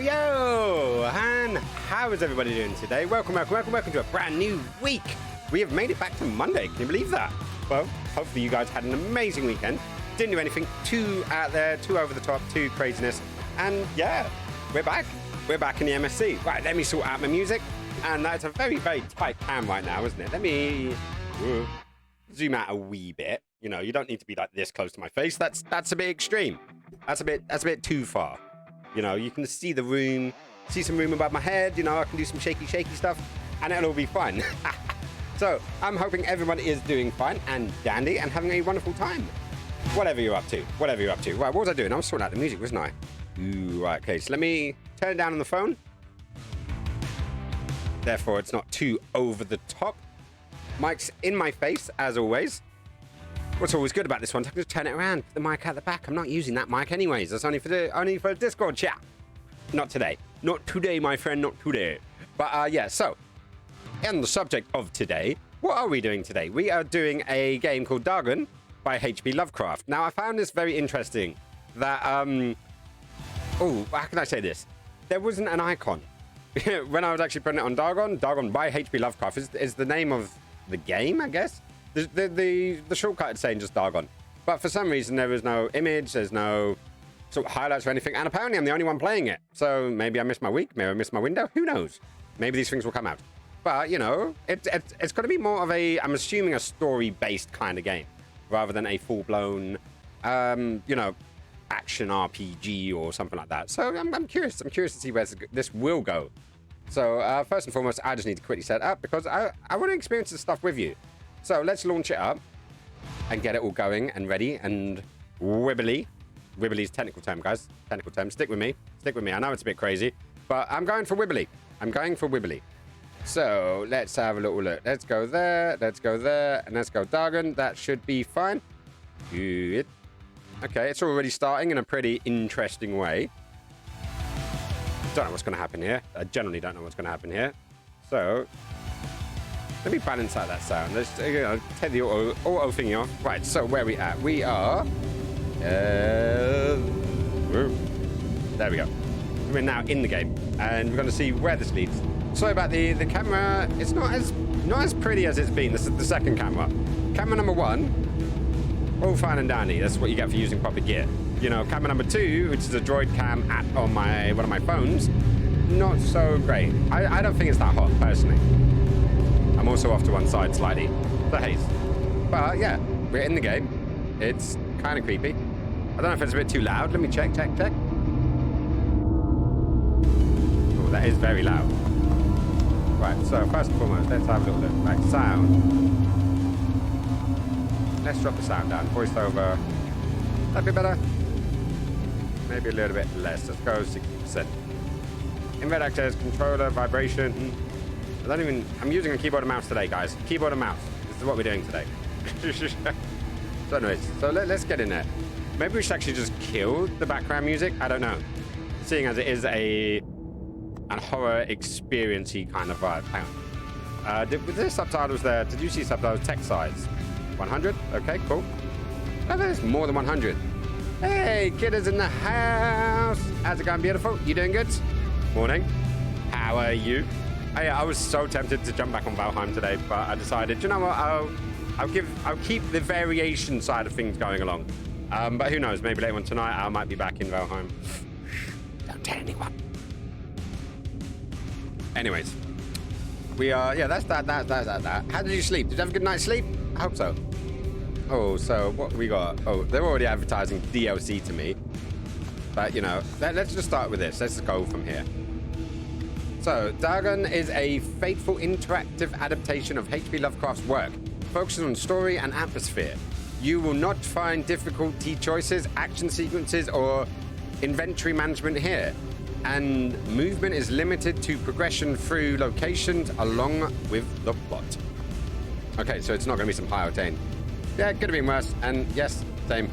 Yo, and how is everybody doing today? Welcome to a brand new week. We have made it back to Monday. Can you believe that? Well, hopefully you guys had an amazing weekend. Didn't do anything too out there, too over the top, too craziness. And yeah, we're back. We're back in the MSC. Right, let me sort out my music. And that's a very, very tight cam right now, isn't it? Let me zoom out a wee bit. You know, you don't need to be like this close to my face. That's a bit extreme. That's a bit too far. You know, you can see the room, see some room above my head. You know, I can do some shaky stuff, and it'll all be fun. So I'm hoping everyone is doing fine and dandy and having a wonderful time. Whatever you're up to. Right, what was I doing? I was sorting out the music, wasn't I? Ooh, right, okay, so let me turn it down on the phone. Therefore, it's not too over the top. Mic's in my face, as always. What's always good about this one is I can just turn it around, put the mic out the back. I'm not using that mic anyways. That's only for a Discord chat. Not today. Not today, my friend, not today. But yeah, so, on the subject of today, what are we doing today? We are doing a game called Dagon by H.P.Lovecraft. Now, I found this very interesting that, oh, how can I say this? There wasn't an icon. When I was actually putting it on Dagon by H.P.Lovecraft is the name of the game, I guess? The shortcut is saying just Dagon. But for some reason, there is no image, there's no sort of highlights or anything, and apparently I'm the only one playing it. So maybe I missed my week, maybe I missed my window, who knows? Maybe these things will come out. But, you know, it's going to be more of a, I'm assuming, a story-based kind of game, rather than a full-blown, you know, action RPG or something like that. So I'm curious. I'm curious to see where this will go. So first and foremost, I just need to quickly set up because I want to experience this stuff with you. So let's launch it up and get it all going and ready and wibbly. Wibbly's technical term, guys. Technical term. Stick with me. Stick with me. I know it's a bit crazy, but I'm going for wibbly. I'm going for wibbly. So let's have a little look. Let's go there. Let's go there. And let's go Dagon. That should be fine. Good. Okay, it's already starting in a pretty interesting way. Don't know what's going to happen here. I generally don't know what's going to happen here. So let me balance out that sound. Let's take the auto thingy off. Right, so where are we at? We are... there we go. We're now in the game, and we're going to see where this leads. Sorry about the camera. It's not as pretty as it's been. This is the second camera. Camera number 1, all fine and dandy. That's what you get for using proper gear. You know, camera number 2, which is a Droid Cam app on one of my phones, not so great. I don't think it's that hot, personally. I'm also off to one side slightly. The haze. But yeah, we're in the game. It's kind of creepy. I don't know if it's a bit too loud. Let me check. Oh, that is very loud. Right, so first and foremost, let's have a little look. Right, sound. Let's drop the sound down. Voiceover. That'd be better. Maybe a little bit less. Let's go 60%. Inverted access, controller, vibration. I'm using a keyboard and mouse today, guys. Keyboard and mouse. This is what we're doing today. So anyways, so let's get in there. Maybe we should actually just kill the background music. I don't know. Seeing as it is a horror experience-y kind of vibe. Hang on. With the subtitles there, did you see subtitles? Text size. 100? Okay, cool. Oh, there's more than 100. Hey, kiddos in the house. How's it going, beautiful? You doing good? Morning. How are you? I was so tempted to jump back on Valheim today, but I decided, you know what? I'll keep the variation side of things going along. But who knows? Maybe later on tonight I might be back in Valheim. Don't tell anyone. Anyways, we are. Yeah, that's that. How did you sleep? Did you have a good night's sleep? I hope so. Oh, so what we got? Oh, they're already advertising DLC to me. But you know, let's just start with this. Let's just go from here. So, Dagon is a faithful interactive adaptation of H.P. Lovecraft's work, focusing on story and atmosphere. You will not find difficulty choices, action sequences, or inventory management here. And movement is limited to progression through locations along with the plot. Okay, so it's not going to be some high octane. Yeah, it could have been worse. And yes, same.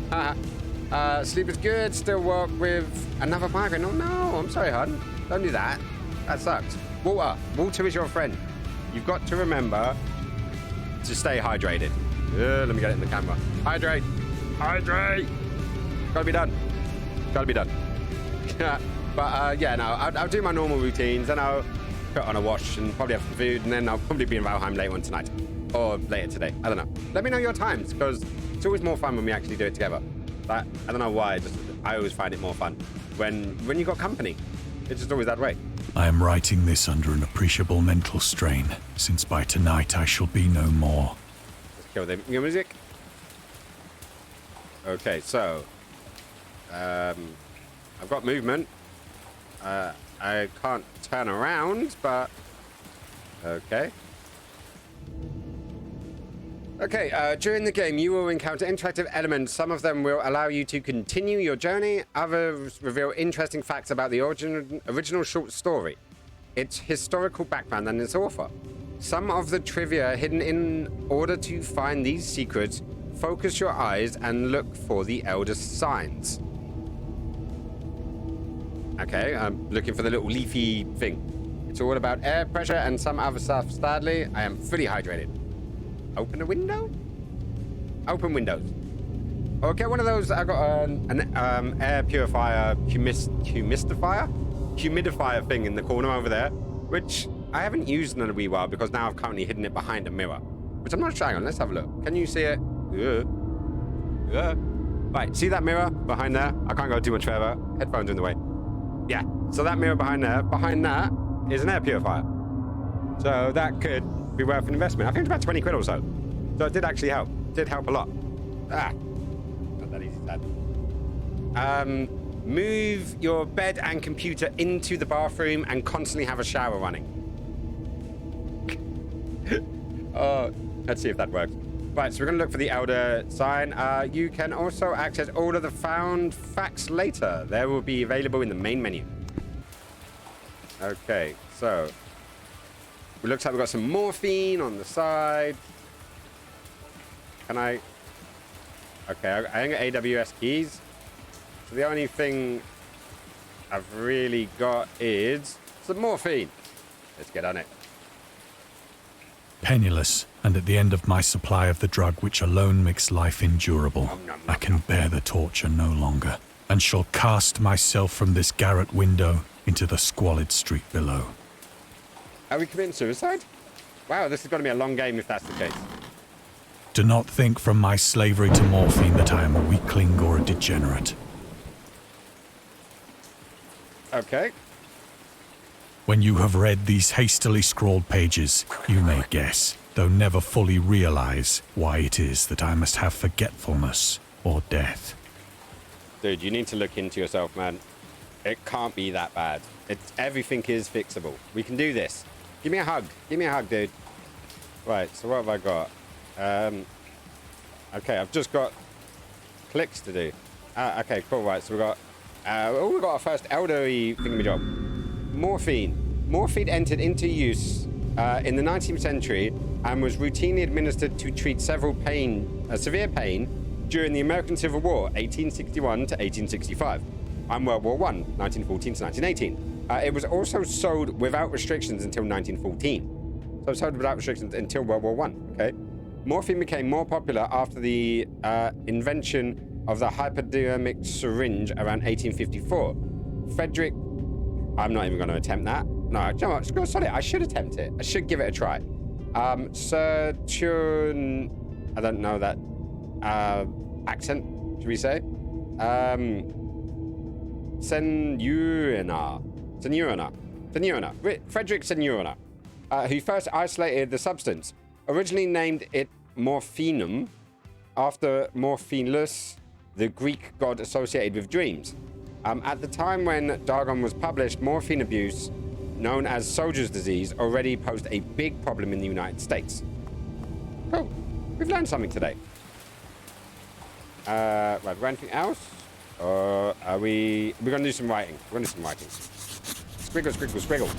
Sleep is good. Still work with another migraine. Oh no, I'm sorry, hon. Don't do that. That sucks. Water is your friend. You've got to remember to stay hydrated. Let me get it in the camera. Hydrate. Gotta be done. But yeah, no, I'll do my normal routines, then I'll put on a wash and probably have some food, and then I'll probably be in Valheim later on tonight. Or later today. I don't know. Let me know your times, because it's always more fun when we actually do it together. But I don't know why, I always find it more fun when you got company. It's just always that way. I am writing this under an appreciable mental strain, since by tonight I shall be no more. Let's kill the music. Okay, so I've got movement. I can't turn around, but okay. Okay, during the game, you will encounter interactive elements. Some of them will allow you to continue your journey. Others reveal interesting facts about the original short story, its historical background, and its author. Some of the trivia hidden in order to find these secrets. Focus your eyes and look for the eldest signs. Okay, I'm looking for the little leafy thing. It's all about air pressure and some other stuff. Sadly, I am fully hydrated. Open a window? Open windows. Okay, one of those. I got an air purifier, humidifier thing in the corner over there, which I haven't used in a wee while because now I've currently hidden it behind a mirror. Which I'm not sure. Hang on, let's have a look. Can you see it? Yeah. Right, see that mirror behind there? I can't go too much further. Headphones in the way. Yeah, so that mirror behind there, behind that is an air purifier. So that could be worth an investment. I think it's about 20 quid or so. So it did actually help. It did help a lot. Not that easy, sad. Move your bed and computer into the bathroom and constantly have a shower running. Let's see if that works. Right, so we're going to look for the Elder sign. You can also access all of the found facts later. They will be available in the main menu. Okay, so it looks like we've got some morphine on the side. Can I... Okay, I ain't got AWS keys. So the only thing I've really got is some morphine. Let's get on it. Penniless, and at the end of my supply of the drug which alone makes life endurable, I can bear the torture no longer, and shall cast myself from this garret window into the squalid street below. Are we committing suicide? Wow, this is going to be a long game if that's the case. Do not think from my slavery to morphine that I am a weakling or a degenerate. Okay. When you have read these hastily scrawled pages, you may guess, though never fully realize, why it is that I must have forgetfulness or death. Dude, you need to look into yourself, man. It can't be that bad. Everything is fixable. We can do this. Give me a hug. Give me a hug, dude. Right, so what have I got? Okay, I've just got clicks to do. Okay, cool, right, so we've got our first elderly thingamajig. Morphine. Morphine entered into use in the 19th century and was routinely administered to treat severe pain during the American Civil War, 1861 to 1865, and World War I, 1914 to 1918. It was also sold without restrictions until 1914. So sold without restrictions until World War I, okay? Morphine became more popular after the invention of the hypodermic syringe around 1854. Frederick... I'm not even going to attempt that. No, you know what? Sorry, I should attempt it. I should give it a try. Sir Chun... I don't know that accent, should we say? Senurina. Frederick Senurina, who first isolated the substance. Originally named it morphinum, after Morphinus, the Greek god associated with dreams. At the time when Dagon was published, morphine abuse, known as soldier's disease, already posed a big problem in the United States. Cool. We've learned something today. Right, anything else? Or are we're going to do some writing. We're going to do some writing. Squiggle, squiggle, squiggle.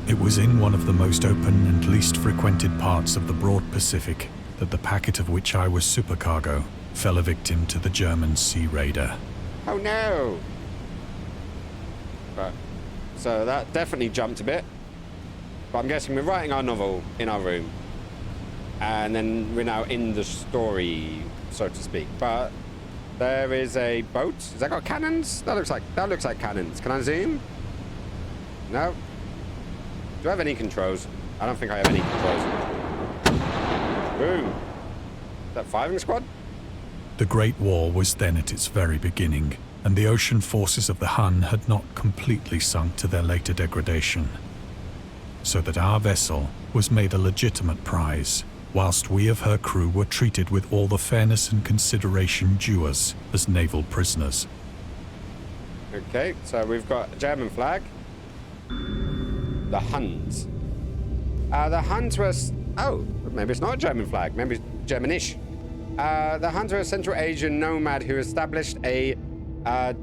It was in one of the most open and least frequented parts of the broad Pacific that the packet of which I was supercargo fell a victim to the German sea raider. Oh no! Right, so that definitely jumped a bit. But I'm guessing we're writing our novel in our room. And then we're now in the story, so to speak. But there is a boat. Has that got cannons? That looks like cannons. Can I zoom? No? Do I have any controls? I don't think I have any controls. Boom. Is that firing squad? The Great War was then at its very beginning, and the ocean forces of the Hun had not completely sunk to their later degradation. So that our vessel was made a legitimate prize, whilst we of her crew were treated with all the fairness and consideration due us as naval prisoners. Okay, so we've got a German flag. The Huns. The Huns were... Oh, maybe it's not a German flag. Maybe it's Germanish. The Huns were a Central Asian nomad who established a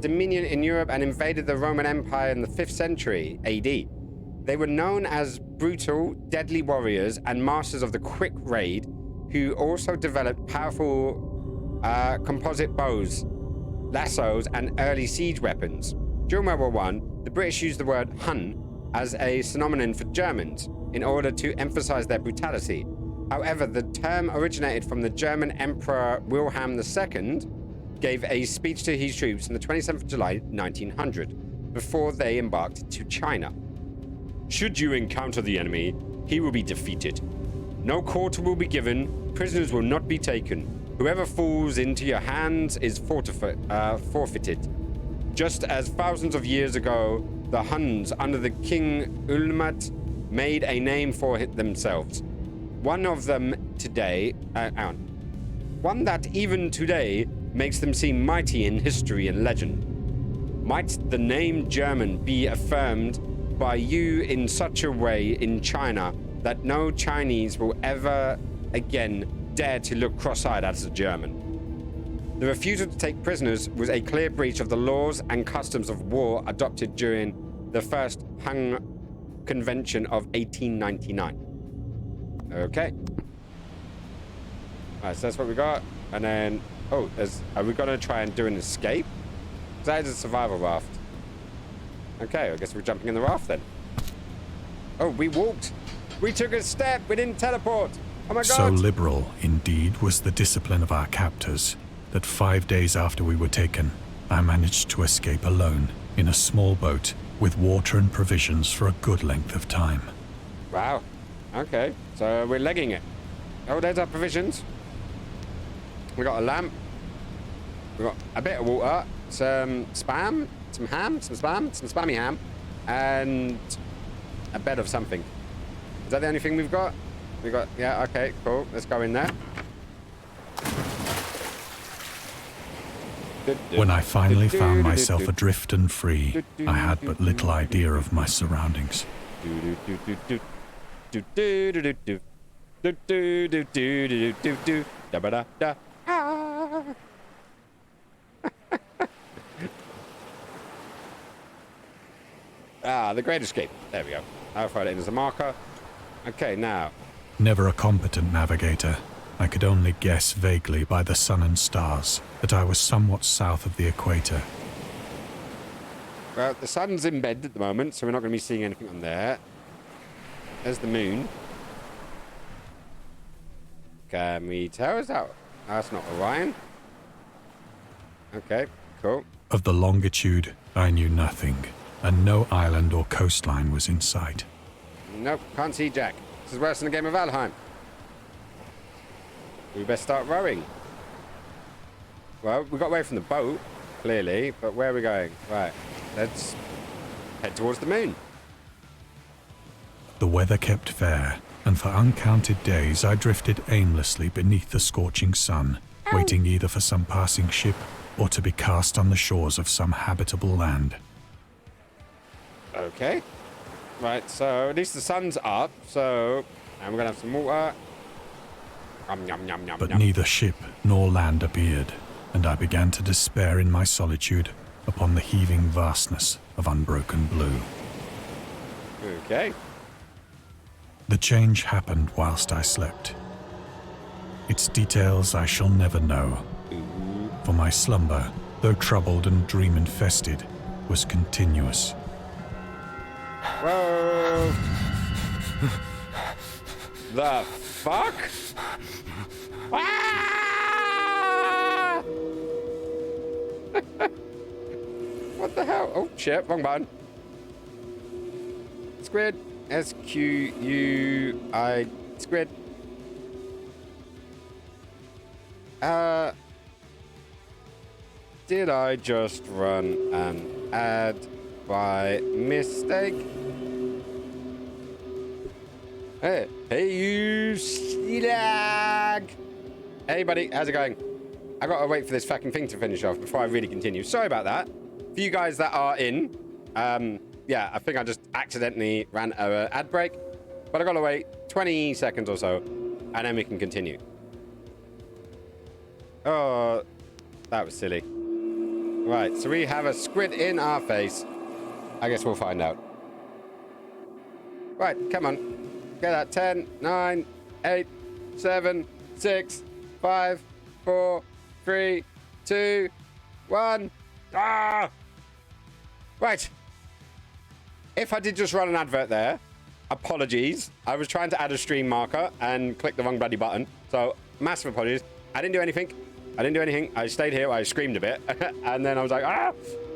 dominion in Europe and invaded the Roman Empire in the 5th century AD. They were known as brutal, deadly warriors and masters of the quick raid, who also developed powerful composite bows, lassos, and early siege weapons. During World War I, the British used the word Hun as a synonym for Germans in order to emphasize their brutality. However, the term originated from the German Emperor Wilhelm II gave a speech to his troops on the 27th of July 1900 before they embarked to China. Should you encounter the enemy, he will be defeated. No quarter will be given, prisoners will not be taken. Whoever falls into your hands is forfeited. Just as thousands of years ago, the Huns under the King Ulmat made a name for themselves. One that even today makes them seem mighty in history and legend. Might the name German be affirmed by you in such a way in China that no Chinese will ever again dare to look cross-eyed at a German. The refusal to take prisoners was a clear breach of the laws and customs of war adopted during the first Hung Convention of 1899. Okay. Alright, so that's what we got. And then, are we going to try and do an escape? That is a survival raft. Okay, I guess we're jumping in the raft then. Oh, we walked. We took a step. We didn't teleport. Oh my God. So liberal, indeed, was the discipline of our captors that 5 days after we were taken, I managed to escape alone in a small boat with water and provisions for a good length of time. Wow. Okay, so we're legging it. Oh, there's our provisions. We got a lamp. We got a bit of water, some spam, some ham, some spam, some spammy ham, and a bed of something. Is that the only thing we've got? We got, yeah, okay, cool. Let's go in there. When I finally found myself adrift and free, I had but little idea of my surroundings. The Great Escape. There we go. I'll find it in as a marker. Okay, now. Never a competent navigator, I could only guess vaguely by the sun and stars that I was somewhat south of the equator. Well, the sun's in bed at the moment, so we're not going to be seeing anything on there. There's the moon. Can we tell? Is that... That's not Orion. Okay, cool. Of the longitude, I knew nothing, and no island or coastline was in sight. Nope, can't see Jack. This is worse than a game of Valheim. We best start rowing. Well, we got away from the boat, clearly, but where are we going? Right, let's head towards the moon. The weather kept fair, and for uncounted days I drifted aimlessly beneath the scorching sun, waiting either for some passing ship or to be cast on the shores of some habitable land. Okay. Right, so at least the sun's up, so... And we're going to have some water. But neither ship nor land appeared, and I began to despair in my solitude upon the heaving vastness of unbroken blue. Okay. The change happened whilst I slept. Its details I shall never know, for my slumber, though troubled and dream-infested, was continuous. Whoa! The fuck? Ah! What the hell? Oh shit, wrong button. Squid. S-Q-U-I. Squid. Did I just run an ad by mistake? Hey you slag! Hey buddy, how's it going? I gotta wait for this fucking thing to finish off before I really continue. Sorry about that. For you guys that are in, yeah, I think I just accidentally ran an ad break, but I gotta wait 20 seconds or so, and then we can continue. Oh, that was silly. Right, so we have a squid in our face. I guess we'll find out. Right, come on. Get that. 10, 9, 8, 7, 6, 5, 4, 3, 2, 1. Ah! Right. If I did just run an advert there, apologies. I was trying to add a stream marker and clicked the wrong bloody button. So, massive apologies. I didn't do anything. I stayed here. I screamed a bit. And then I was like, ah!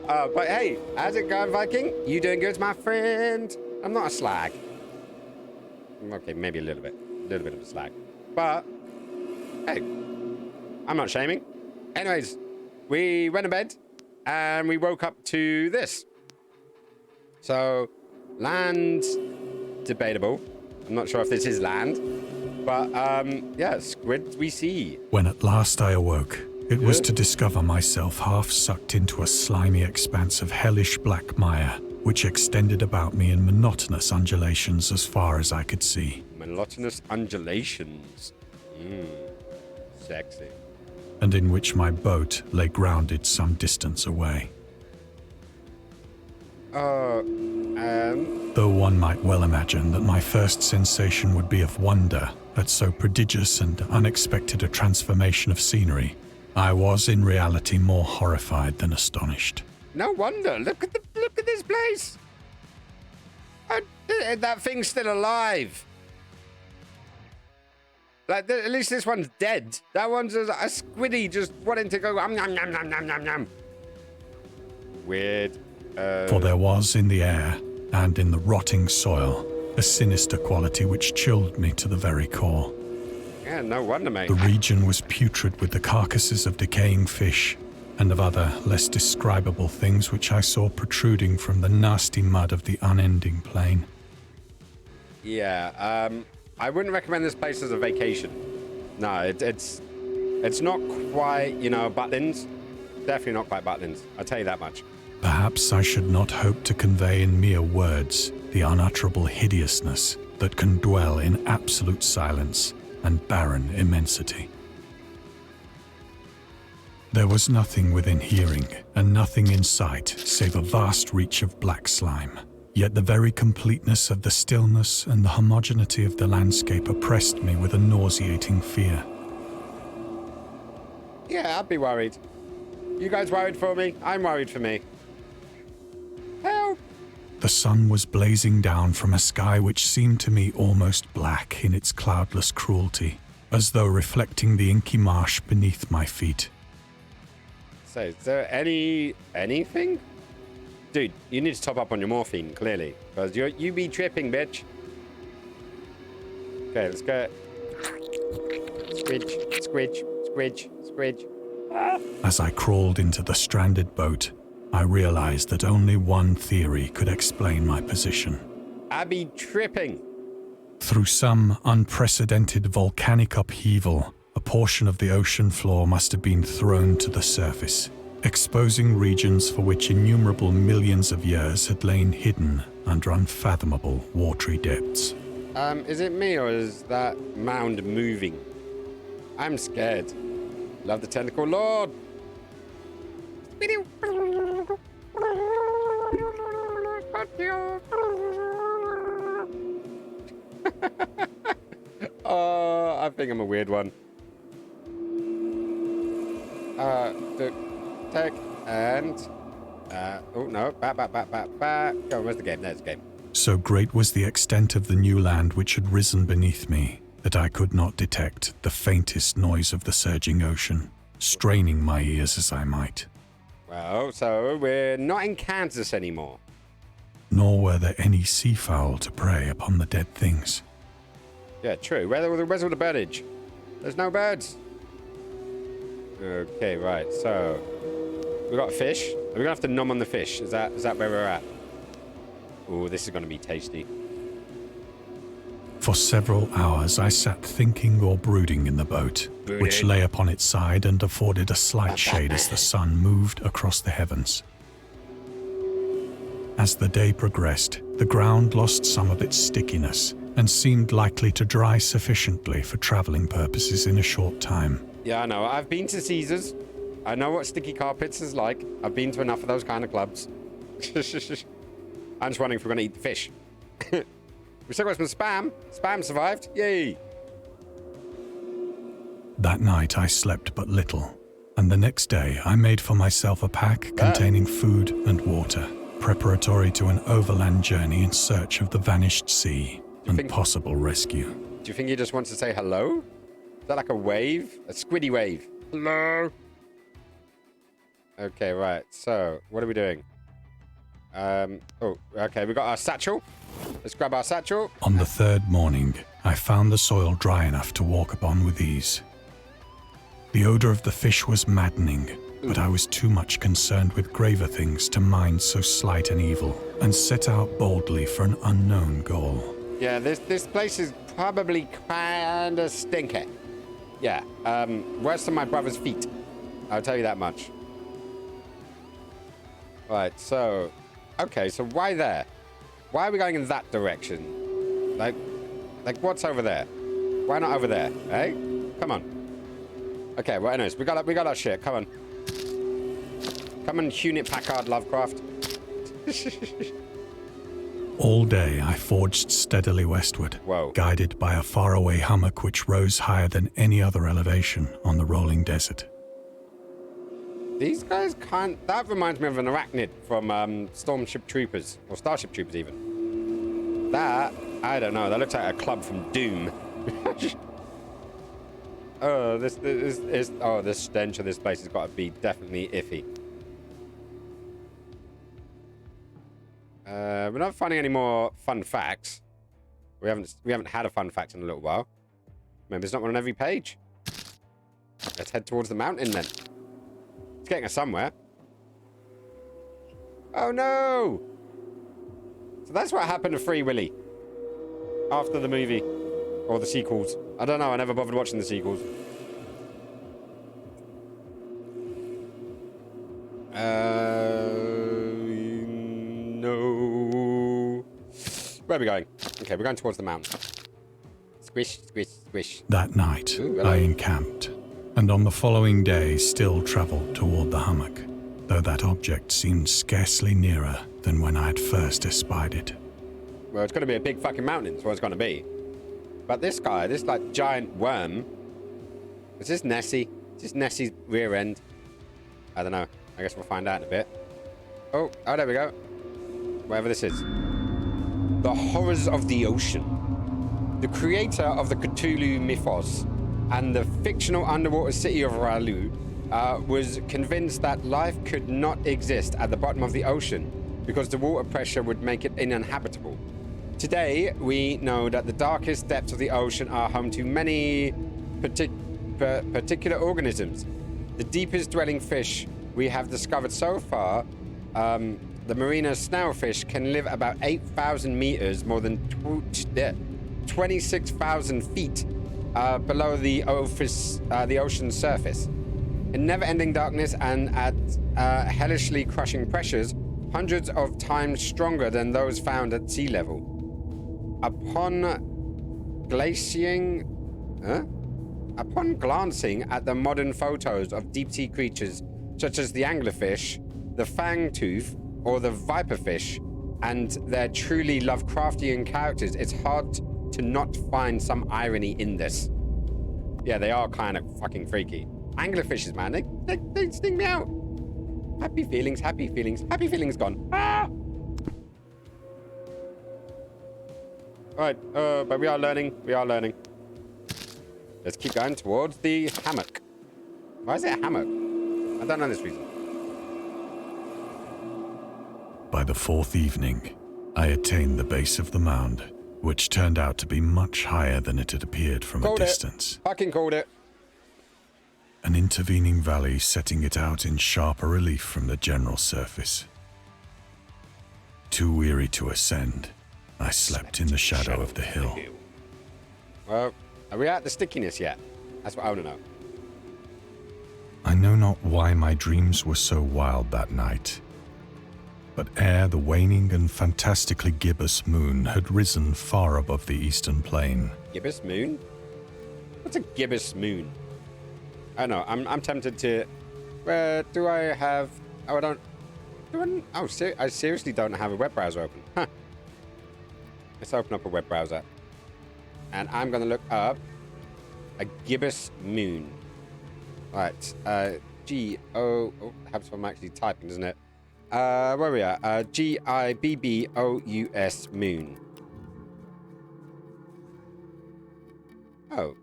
But hey, how's it going, Viking? You doing good, my friend? I'm not a slag. Okay, maybe a little bit of a slag. But, hey, I'm not shaming. Anyways, we went to bed and we woke up to this. So, land's debatable. I'm not sure if this is land. But, yeah, squid we see. When at last I awoke, It was to discover myself half sucked into a slimy expanse of hellish black mire, which extended about me in monotonous undulations as far as I could see. Monotonous undulations. Sexy. And in which my boat lay grounded some distance away. Though one might well imagine that my first sensation would be of wonder at so prodigious and unexpected a transformation of scenery, I was in reality more horrified than astonished. No wonder. Look at this place. That thing's still alive. Like, at least this one's dead. That one's a squiddy just wanting to go nom nom nom nom nom nom. Weird. For there was in the air and in the rotting soil a sinister quality which chilled me to the very core. Yeah, no wonder, mate. The region was putrid with the carcasses of decaying fish and of other less describable things which I saw protruding from the nasty mud of the unending plain. Yeah, I wouldn't recommend this place as a vacation. No, it's not quite, Butlins. Definitely not quite Butlins. I'll tell you that much. Perhaps I should not hope to convey in mere words the unutterable hideousness that can dwell in absolute silence and barren immensity. There was nothing within hearing and nothing in sight save a vast reach of black slime. Yet the very completeness of the stillness and the homogeneity of the landscape oppressed me with a nauseating fear. Yeah, I'd be worried. You guys worried for me? I'm worried for me. Help! The sun was blazing down from a sky which seemed to me almost black in its cloudless cruelty, as though reflecting the inky marsh beneath my feet. So, is there anything? Dude, you need to top up on your morphine, clearly. Because you be tripping, bitch. Okay, let's go. Squidge, squidge, squidge, squidge. As I crawled into the stranded boat, I realized that only one theory could explain my position. I be tripping. Through some unprecedented volcanic upheaval, a portion of the ocean floor must have been thrown to the surface, exposing regions for which innumerable millions of years had lain hidden under unfathomable watery depths. Is it me or is that mound moving? I'm scared. Love the tentacle lord. Oh, I think I'm a weird one. Tech and oh no, back. Go, where's the game? There's the game. So great was the extent of the new land which had risen beneath me that I could not detect the faintest noise of the surging ocean, straining my ears as I might. Well, so we're not in Kansas anymore. Nor were there any seafowl to prey upon the dead things. Yeah, true. Where's all the birdage? There's no birds. Okay, right. So we got fish. We're gonna have to nom on the fish. Is that where we're at? Oh, this is gonna be tasty. For several hours I sat thinking or brooding in the boat, which lay upon its side and afforded a slight shade as the sun moved across the heavens. As the day progressed, the ground lost some of its stickiness and seemed likely to dry sufficiently for traveling purposes in a short time. Yeah, I know. I've been to Caesars. I know what sticky carpets is like. I've been to enough of those kind of clubs. I'm just wondering if we're going to eat the fish. We still got some spam. Spam survived. Yay. That night I slept but little, and the next day I made for myself a pack containing food and water, preparatory to an overland journey in search of the vanished sea and possible rescue. Do you think he just wants to say hello? Is that like a wave? A squiddy wave? Hello? Okay, right. So, what are we doing? Oh, okay. We got our satchel. Let's grab our satchel. On the third morning, I found the soil dry enough to walk upon with ease. The odor of the fish was maddening, but I was too much concerned with graver things to mind so slight an evil, and set out boldly for an unknown goal. Yeah, this place is probably kinda stinky. Yeah, worse than my brother's feet. I'll tell you that much. Right, so... Okay, so why there? Why are we going in that direction? Like what's over there? Why not over there, eh? Come on. Okay, well, anyways, we got our shit. Come on. Come on, Hewlett-Packard Lovecraft. All day I forged steadily westward, Whoa. guided by a faraway hummock which rose higher than any other elevation on the rolling desert. These guys can't... That reminds me of an arachnid from Stormship Troopers, or Starship Troopers even. That, I don't know, that looks like a club from Doom. Oh, this stench of this place has got to be definitely iffy. We're not finding any more fun facts. We haven't had a fun fact in a little while. Maybe there's not one on every page. Let's head towards the mountain then. It's getting us somewhere. Oh no! So that's what happened to Free Willy after the movie or the sequels. I don't know. I never bothered watching the sequels. No. Where are we going? Okay, we're going towards the mountain. Squish, squish, squish. That night, Ooh, I encamped, and on the following day still travelled toward the hummock, though that object seemed scarcely nearer than when I had first espied it. Well, it's going to be a big fucking mountain, that's what it's going to be. But this guy, this like giant worm, is this Nessie? Is this Nessie's rear end? I don't know. I guess we'll find out in a bit. Oh, there we go. Whatever this is. The horrors of the ocean. The creator of the Cthulhu mythos and the fictional underwater city of Ralu was convinced that life could not exist at the bottom of the ocean because the water pressure would make it uninhabitable. Today, we know that the darkest depths of the ocean are home to many particular organisms. The deepest dwelling fish we have discovered so far, the marina snailfish, can live about 8,000 meters, more than 26,000 feet below the ocean's surface. In never-ending darkness and at hellishly crushing pressures, hundreds of times stronger than those found at sea level. Upon glancing at the modern photos of deep-sea creatures such as the anglerfish, the fangtooth, or the viperfish, and their truly Lovecraftian characters, it's hard to not find some irony in this. Yeah, they are kind of fucking freaky. Anglerfishes, man, they sting me out. Happy feelings, happy feelings, happy feelings gone. Ah! Alright, but we are learning. Let's keep going towards the hammock. Why is it a hammock? I don't know this reason. By the fourth evening, I attained the base of the mound, which turned out to be much higher than it had appeared from a distance. Fucking called it. An intervening valley setting it out in sharper relief from the general surface. Too weary to ascend, I slept in the shadow of the hill. Well, are we at the stickiness yet? That's what I want to know. I know not why my dreams were so wild that night, but ere the waning and fantastically gibbous moon had risen far above the eastern plain. Gibbous Moon? What's a gibbous moon? I don't know. I'm tempted to... Where do I have... Oh, I don't... I seriously don't have a web browser open. Huh. Let's open up a web browser. And I'm going to look up a gibbous moon. Right. G-O... Oh, helps if I'm actually typing, doesn't it? Where we are? Gibbous moon. Oh.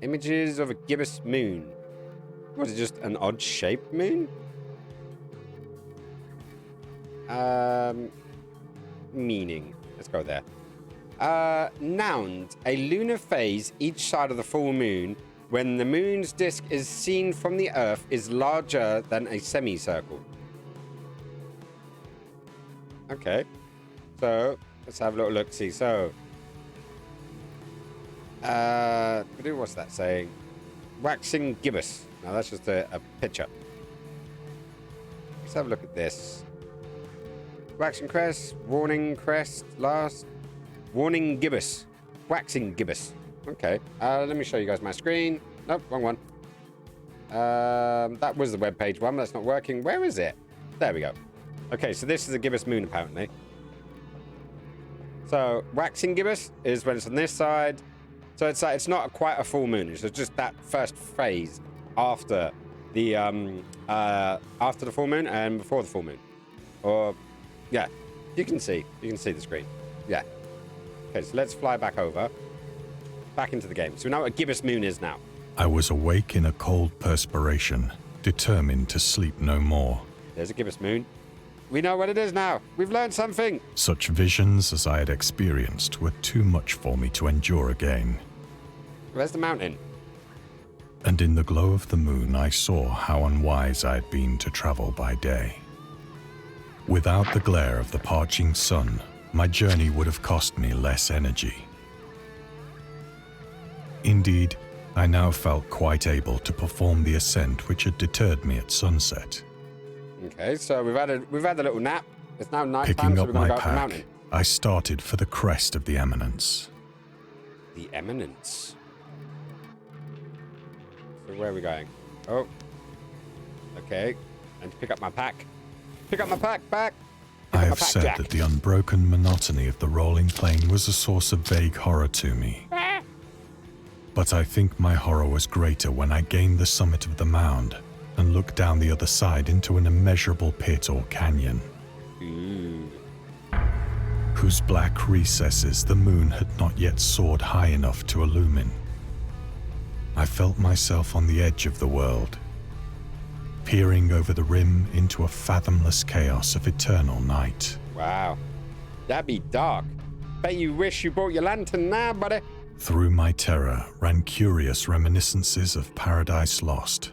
Images of a gibbous moon. Was it just an odd-shaped moon? Meaning. Let's go there. Noun. A lunar phase each side of the full moon when the moon's disk is seen from the Earth is larger than a semicircle. Okay. So, let's have a little look, see. So, what's that saying? Waxing gibbous. No, that's just a picture. Let's have a look at this. Waxing crest, warning crest, last. Warning gibbous. Waxing gibbous. Okay. Let me show you guys my screen. Nope, wrong one. That was the webpage one. That's not working. Where is it? There we go. Okay, so this is a gibbous moon, apparently. So, waxing gibbous is when it's on this side. So it's not quite a full moon. It's just that first phase after the full moon and before the full moon. Or, yeah, you can see the screen. Yeah. Okay, so let's fly back into the game. So we know what a gibbous moon is now. I was awake in a cold perspiration, determined to sleep no more. There's a gibbous moon. We know what it is now. We've learned something. Such visions as I had experienced were too much for me to endure again. Where's the mountain? And in the glow of the moon, I saw how unwise I had been to travel by day. Without the glare of the parching sun, my journey would have cost me less energy. Indeed, I now felt quite able to perform the ascent which had deterred me at sunset. Okay, so we've had a little nap. It's now night Picking time, so up we're going my to go up the pack, mountain. I started for the crest of the eminence. The eminence. So where are we going? Oh. Okay. And to pick up my pack. Pick up my pack, back. I have said that the unbroken monotony of the rolling plain was a source of vague horror to me. But I think my horror was greater when I gained the summit of the mound and looked down the other side into an immeasurable pit or canyon, whose black recesses the moon had not yet soared high enough to illumine. I felt myself on the edge of the world, peering over the rim into a fathomless chaos of eternal night. Wow. That'd be dark. Bet you wish you brought your lantern now, buddy. Through my terror ran curious reminiscences of Paradise Lost,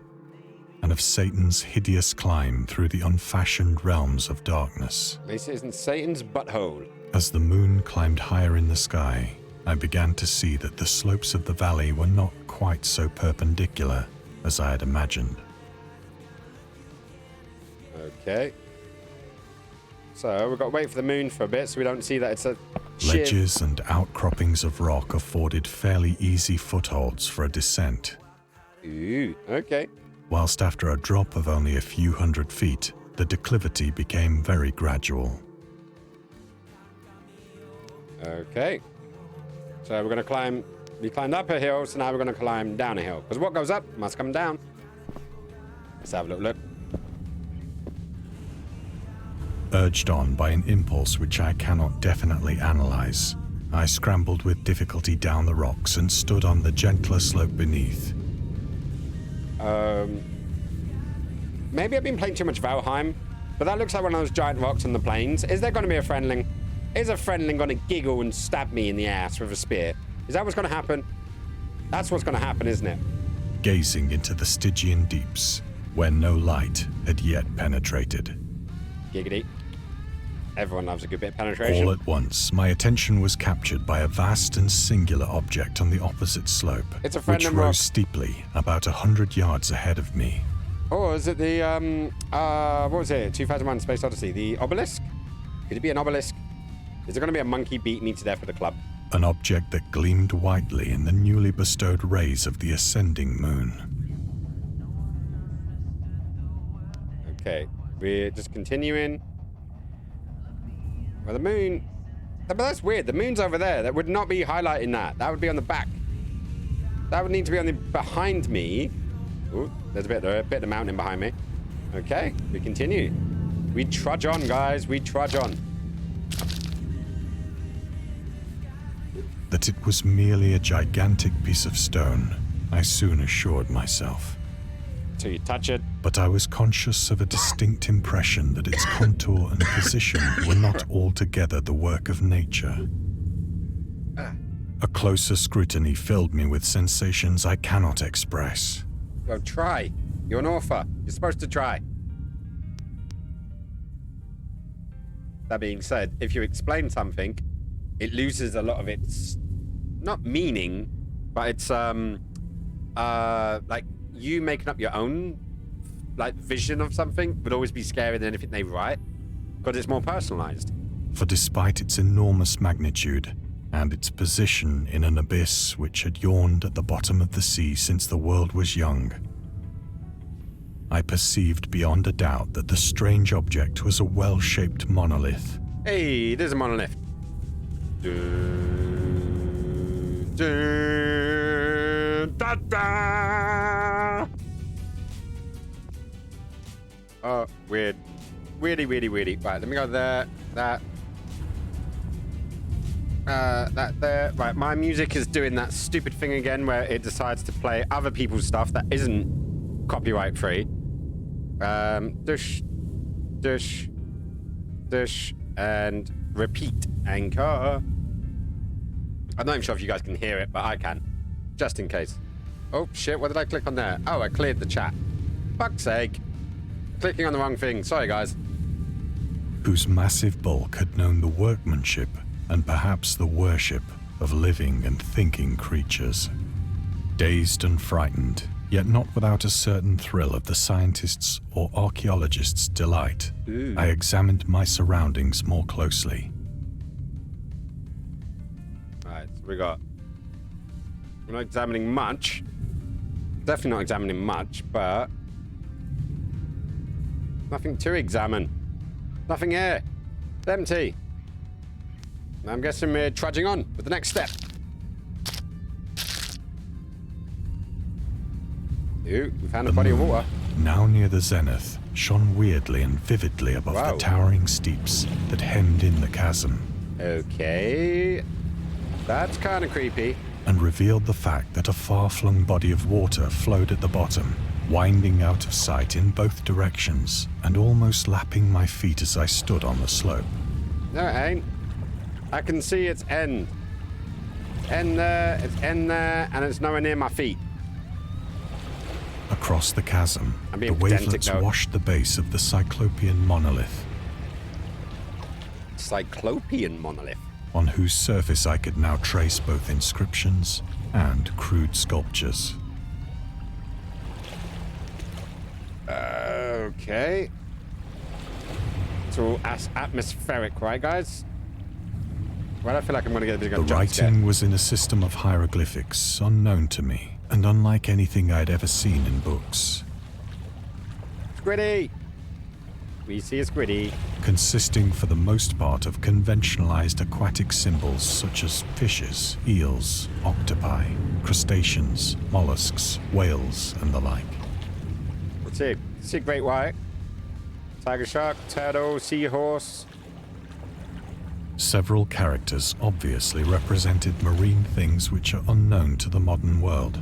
and of Satan's hideous climb through the unfashioned realms of darkness. This isn't Satan's butthole. As the moon climbed higher in the sky, I began to see that the slopes of the valley were not quite so perpendicular as I had imagined. Okay. So we've got to wait for the moon for a bit so we don't see that it's a Ledges and outcroppings of rock afforded fairly easy footholds for a descent. Ooh, okay. Whilst after a drop of only a few hundred feet, the declivity became very gradual. Okay. So we're going to climb. We climbed up a hill, so now we're going to climb down a hill. Because what goes up must come down. Let's have a look. Urged on by an impulse which I cannot definitely analyze, I scrambled with difficulty down the rocks and stood on the gentler slope beneath. Maybe I've been playing too much Valheim, but that looks like one of those giant rocks on the plains. Is there going to be a friendling? Is a friendling going to giggle and stab me in the ass with a spear? Is that what's going to happen? That's what's going to happen, isn't it? Gazing into the Stygian deeps, where no light had yet penetrated. Giggity. Everyone loves a good bit of penetration. All at once, my attention was captured by a vast and singular object on the opposite slope, It's a which friendly rose rock. steeply about 100 yards ahead of me. Oh, is it the, what was it? 2001 Space Odyssey. The obelisk? Could it be an obelisk? Is it going to be a monkey beat me to death with a club? An object that gleamed whitely in the newly bestowed rays of the ascending moon. Okay, we're just continuing. Well, the moon... But that's weird. The moon's over there. That would not be highlighting that. That would be on the back. That would need to be on the behind me. Ooh, there's a bit of mountain behind me. Okay, we continue. We trudge on, guys. We trudge on. That it was merely a gigantic piece of stone, I soon assured myself. So you touch it. But I was conscious of a distinct impression that its contour and position were not altogether the work of nature. A closer scrutiny filled me with sensations I cannot express. Well, try. You're an author. You're supposed to try. That being said, if you explain something, it loses a lot of its, not meaning, but it's, like, you making up your own, like, vision of something would always be scarier than anything they write, because it's more personalized. For despite its enormous magnitude and its position in an abyss which had yawned at the bottom of the sea since the world was young, I perceived beyond a doubt that the strange object was a well-shaped monolith. Hey, there's a monolith. Dun, dun, da, da. Oh, weird. Weirdy. Right, let me go there. That there. Right, my music is doing that stupid thing again where it decides to play other people's stuff that isn't copyright free. Dush, and repeat anchor. I'm not even sure if you guys can hear it, but I can. Just in case. Oh, shit, what did I click on there? Oh, I cleared the chat. Fuck's sake. Clicking on the wrong thing. Sorry, guys. Whose massive bulk had known the workmanship and perhaps the worship of living and thinking creatures. Dazed and frightened, yet not without a certain thrill of the scientist's or archaeologist's delight, I examined my surroundings more closely. Alright, so we're not examining much. Definitely not examining much, but nothing to examine. Nothing here. It's empty. I'm guessing we're trudging on with the next step. Ooh, we found a body of water. Now near the zenith, shone weirdly and vividly above the towering steeps that hemmed in the chasm. Okay. That's kind of creepy. And revealed the fact that a far-flung body of water flowed at the bottom, winding out of sight in both directions and almost lapping my feet as I stood on the slope. No, it ain't. I can see its end. End there, it's end there, and it's nowhere near my feet. Across the chasm, the wavelets washed the base of the Cyclopean monolith. Cyclopean monolith? On whose surface I could now trace both inscriptions and crude sculptures. Okay. It's all atmospheric, right, guys? Well, I feel like I'm going to get a bit of a jump scare. The writing was in a system of hieroglyphics unknown to me, and unlike anything I'd ever seen in books. Squiddy! We see a squiddy. Consisting for the most part of conventionalized aquatic symbols such as fishes, eels, octopi, crustaceans, mollusks, whales, and the like. Let's see. See great white, tiger shark, turtle, seahorse. Several characters obviously represented marine things which are unknown to the modern world.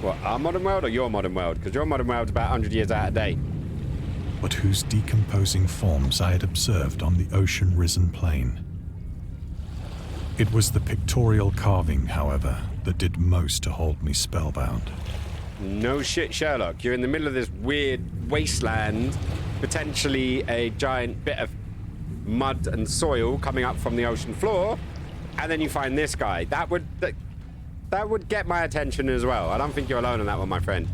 What, our modern world or your modern world? Because your modern world's about 100 years out of date. But whose decomposing forms I had observed on the ocean-risen plain. It was the pictorial carving, however, that did most to hold me spellbound. No shit, Sherlock. You're in the middle of this weird wasteland, potentially a giant bit of mud and soil coming up from the ocean floor, and then you find this guy. That would get my attention as well. I don't think you're alone on that one, my friend.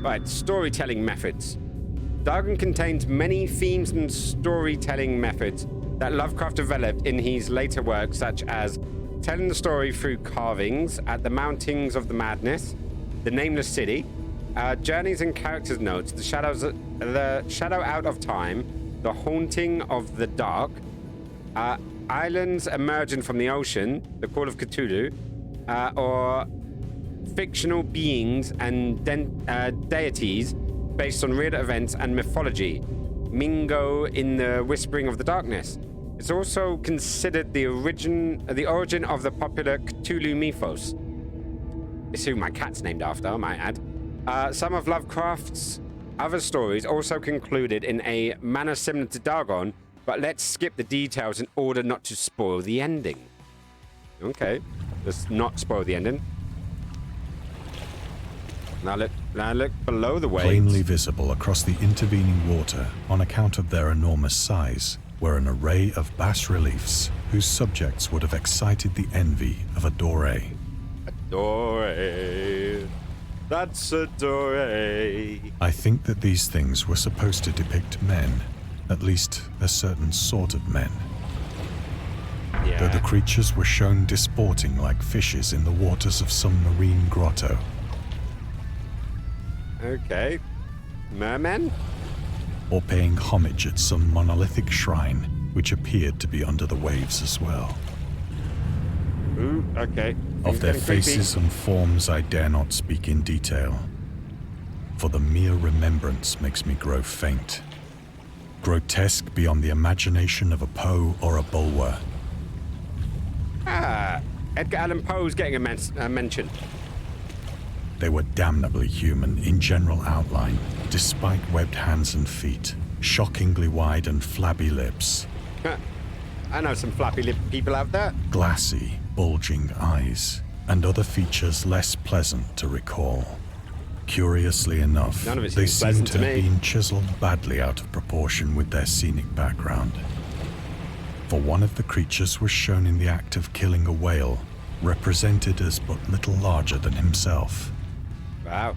Right, storytelling methods. Dagon contains many themes and storytelling methods that Lovecraft developed in his later works, such as telling the story through carvings at the Mountings of the Madness, the Nameless City, journeys and characters' notes, the Shadow Out of Time, the Haunting of the Dark, islands emerging from the ocean, the Call of Cthulhu, or fictional beings and deities based on real events and mythology, Mingo in the Whispering of the Darkness. It's also considered the origin of the popular Cthulhu mythos. It's who my cat's named after, I might add. Some of Lovecraft's other stories also concluded in a manner similar to Dagon, but let's skip the details in order not to spoil the ending. Okay, let's not spoil the ending. Now look below the waves. Plainly visible across the intervening water, on account of their enormous size, were an array of bas-reliefs whose subjects would have excited the envy of a Doré. Doré. That's a Doré. I think that these things were supposed to depict men, at least a certain sort of men. Yeah. Though the creatures were shown disporting like fishes in the waters of some marine grotto. Okay. Mermen? Or paying homage at some monolithic shrine which appeared to be under the waves as well. Ooh, okay. Of their Things getting faces creepy. and forms I dare not speak in detail, for the mere remembrance makes me grow faint. Grotesque beyond the imagination of a Poe or a Bulwer. Ah, Edgar Allan Poe's getting a mention. They were damnably human in general outline, despite webbed hands and feet, shockingly wide and flabby lips. I know some flappy-lipped people out there. Glassy, bulging eyes, and other features less pleasant to recall. Curiously enough, None of it they seems seem pleasant to to have me. been chiseled badly out of proportion with their scenic background. For one of the creatures was shown in the act of killing a whale, represented as but little larger than himself. Wow.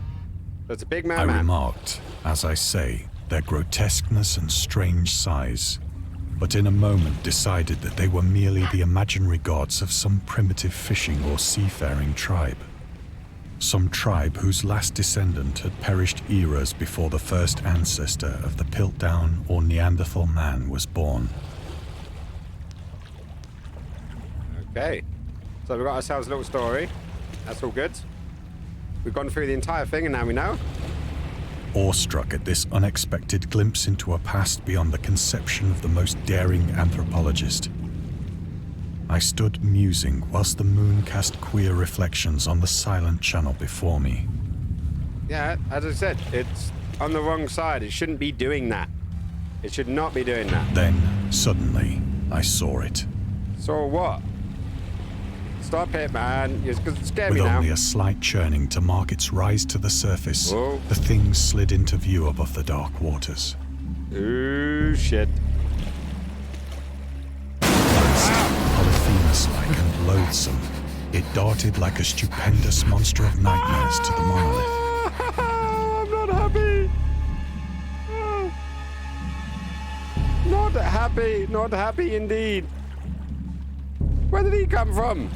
That's a big I merman. remarked, as I say, their grotesqueness and strange size, but in a moment decided that they were merely the imaginary gods of some primitive fishing or seafaring tribe. Some tribe whose last descendant had perished eras before the first ancestor of the Piltdown or Neanderthal man was born. Okay. So we've got ourselves a little story. That's all good. We've gone through the entire thing and now we know. Awestruck at this unexpected glimpse into a past beyond the conception of the most daring anthropologist, I stood musing whilst the moon cast queer reflections on the silent channel before me. Yeah, as I said, it's on the wrong side. It shouldn't be doing that. It should not be doing that. Then, suddenly, I saw it. So what? Stop it, man. You're scaring With me now. only a slight churning to mark its rise to the surface, Whoa. the thing slid into view above the dark waters. Ooh, shit. Polyphemus-like and loathsome, it darted like a stupendous monster of nightmares to the monolith. I'm not happy. Not happy. Not happy indeed. Where did he come from?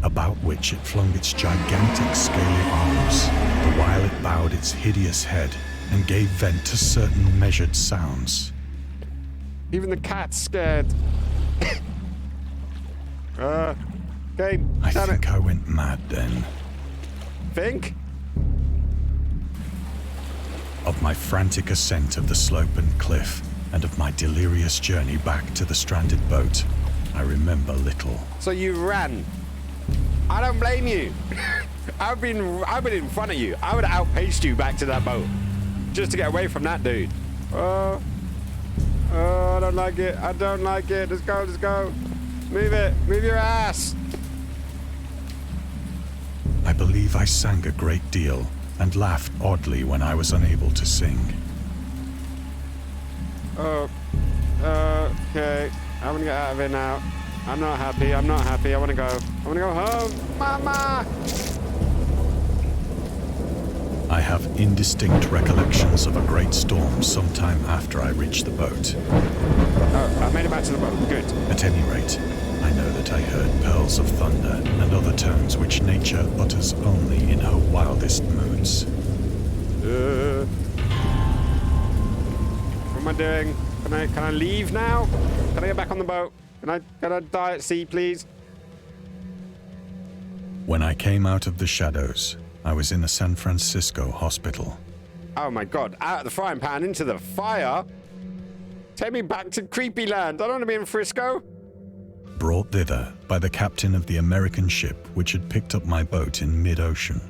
About which it flung its gigantic scaly arms, the while it bowed its hideous head and gave vent to certain measured sounds. Even the cat's scared. Okay. I damn think it. I went mad then. Think? Of my frantic ascent of the slope and cliff, and of my delirious journey back to the stranded boat, I remember little. So you ran. I don't blame you. I've been in front of you. I would have outpaced you back to that boat. Just to get away from that dude. Oh, I don't like it. I don't like it. Let's go, let's go. Move it. Move your ass. I believe I sang a great deal and laughed oddly when I was unable to sing. Oh, okay. I'm gonna get out of here now. I'm not happy. I'm not happy. I want to go. I want to go home. Mama! I have indistinct recollections of a great storm sometime after I reached the boat. Oh, I made it back to the boat. Good. At any rate, I know that I heard pearls of thunder and other tones which nature utters only in her wildest moods. What am I doing? Can I leave now? Can I get back on the boat? Can I die at sea, please? When I came out of the shadows, I was in a San Francisco hospital. Oh my god, out of the frying pan into the fire? Take me back to creepy land. I don't want to be in Frisco. Brought thither by the captain of the American ship which had picked up my boat in mid-ocean.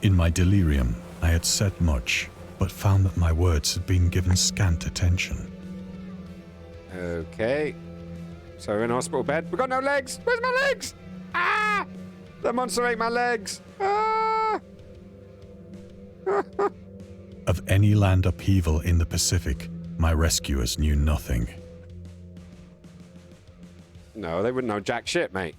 In my delirium, I had said much, but found that my words had been given scant attention. Okay. So we're in a hospital bed. We've got no legs. Where's my legs? Ah! The monster ate my legs. Ah! Of any land upheaval in the Pacific, my rescuers knew nothing. No, they wouldn't know jack shit, mate.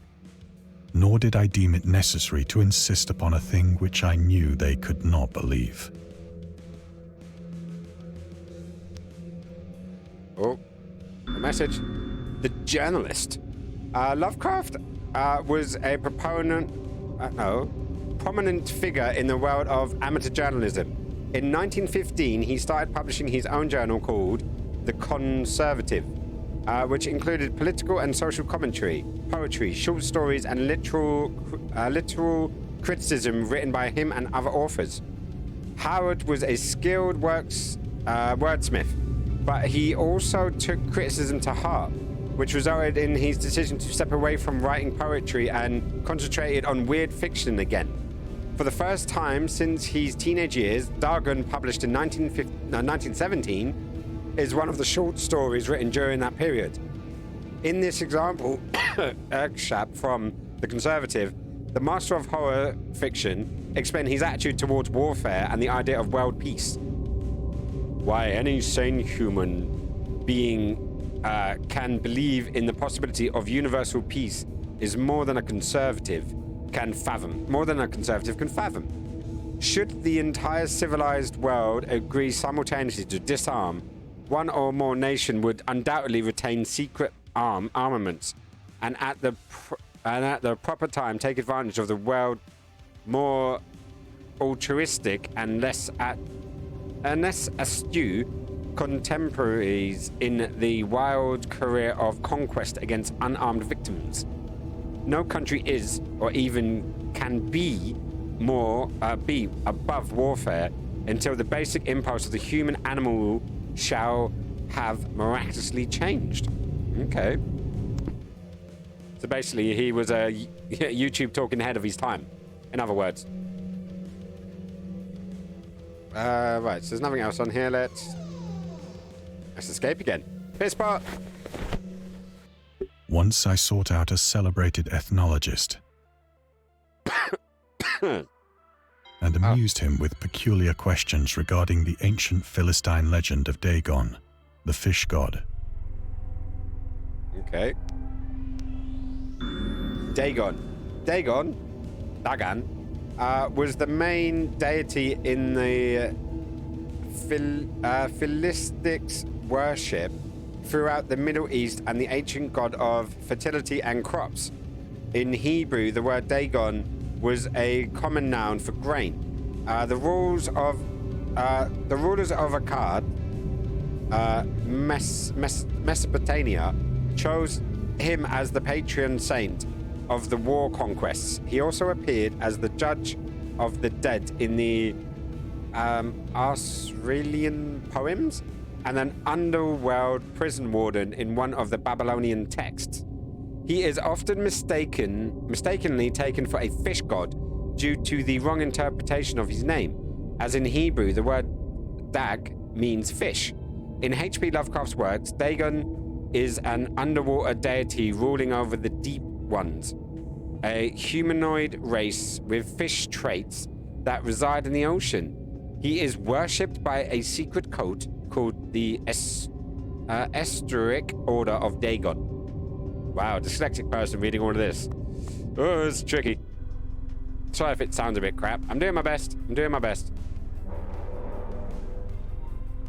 Nor did I deem it necessary to insist upon a thing which I knew they could not believe. Oh, a message. The journalist. Lovecraft was a prominent figure in the world of amateur journalism. In 1915, he started publishing his own journal called The Conservative, which included political and social commentary, poetry, short stories, and literal criticism written by him and other authors. Howard was a skilled wordsmith, but he also took criticism to heart, which resulted in his decision to step away from writing poetry and concentrated on weird fiction again. For the first time since his teenage years, Dagon, published in 1917, is one of the short stories written during that period. In this example, excerpt from The Conservative, the master of horror fiction explained his attitude towards warfare and the idea of world peace. Why any sane human being can believe in the possibility of universal peace is more than a conservative can fathom. Should the entire civilized world agree simultaneously to disarm, one or more nation would undoubtedly retain secret armaments, and at the proper time take advantage of the world more altruistic and less astute contemporaries in the wild career of conquest against unarmed victims. No country is, or even can be, be above warfare until the basic impulse of the human animal shall have miraculously changed. Okay. So basically, he was a YouTube talking head of his time, in other words. Right, so there's nothing else on here. Let's escape again. Piss pot! Once I sought out a celebrated ethnologist and amused him with peculiar questions regarding the ancient Philistine legend of Dagon, the fish god. Okay. Dagon was the main deity in the Philistics worship throughout the Middle East and the ancient god of fertility and crops. In Hebrew, the word Dagon was a common noun for grain. The rulers of Akkad, Mesopotamia, chose him as the patron saint of the war conquests. He also appeared as the judge of the dead in the Australian poems, and an underworld prison warden in one of the Babylonian texts. He is often mistakenly taken for a fish god due to the wrong interpretation of his name, as in Hebrew the word dag means fish. In H.P. Lovecraft's works, Dagon is an underwater deity ruling over the deep ones, a humanoid race with fish traits that reside in the ocean. He is worshipped by a secret cult called the Esoteric Order of Dagon. Wow, dyslexic person reading all of this. Oh, it's tricky. Sorry if it sounds a bit crap. I'm doing my best.